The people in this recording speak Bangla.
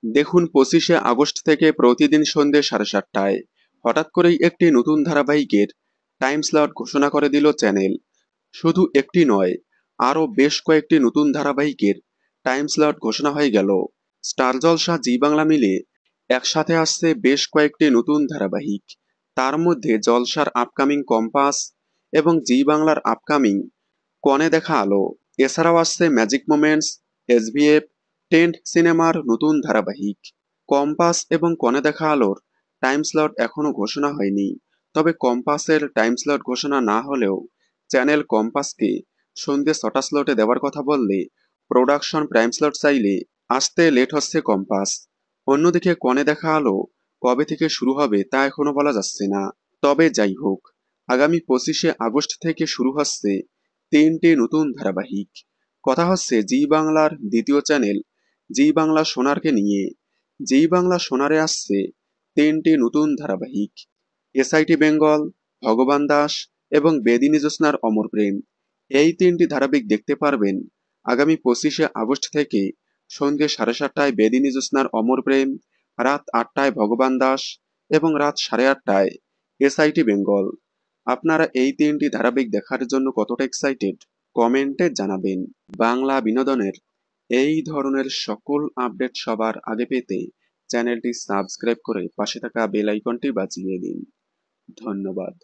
দেখুন 25শে আগস্ট থেকে প্রতিদিন সন্ধ্যে 7:30টায় হঠাৎ করেই একটি নতুন ধারাবাহিকের টাইম স্লট ঘোষণা করে দিল চ্যানেল। শুধু একটি নয়, আরও বেশ কয়েকটি নতুন ধারাবাহিকের টাইম স্লট ঘোষণা হয়ে গেল। স্টার জলসা জি বাংলা মিলে একসাথে আসছে বেশ কয়েকটি নতুন ধারাবাহিক। তার মধ্যে জলসার আপকামিং কম্পাস এবং জি বাংলার আপকামিং কনে দেখা আলো। এছাড়াও আসছে ম্যাজিক মোমেন্টস, এসভিএফ, টেন্ট সিনেমার নতুন ধারাবাহিক। কম্পাস এবং কনে দেখা আলোর টাইম স্লট এখনো ঘোষণা হয়নি। তবে কম্পাসের টাইম স্লট ঘোষণা না হলেও চ্যানেল কম্পাসকে সন্ধ্যে 6টা স্লটে দেওয়ার কথা বললে প্রোডাকশন প্রাইম স্লট চাইলে আসতে লেট হচ্ছে কম্পাস। অন্যদিকে কনে দেখা আলো কবে থেকে শুরু হবে তা এখনো বলা যাচ্ছে না। তবে যাই হোক, আগামী 25শে আগস্ট থেকে শুরু হচ্ছে 3টি নতুন ধারাবাহিক। কথা হচ্ছে জি বাংলার দ্বিতীয় চ্যানেল জি বাংলা সোনারকে নিয়ে। জি বাংলা সোনারে আসছে 3টি নতুন ধারাবাহিক: এসআইটি বেঙ্গল, ভগবান দাস এবং বেদিনী জ্যোৎস্নার অমর প্রেম। এই 3টি ধারাবাহিক দেখতে পারবেন আগামী 25শে আগস্ট থেকে সন্ধ্যে 7:30টায় বেদিনী জ্যোৎস্নার অমর প্রেম, রাত 8টায় ভগবান দাস এবং রাত 8:30টায় এসআইটি বেঙ্গল। আপনারা এই 3টি ধারাবাহিক দেখার জন্য কতটা এক্সাইটেড কমেন্টে জানাবেন। বাংলা বিনোদনের এই ধরনের সকল আপডেট সবার আগে পেতে চ্যানেলটি সাবস্ক্রাইব করে পাশে থাকা বেল আইকনটি বাজিয়ে দিন। ধন্যবাদ।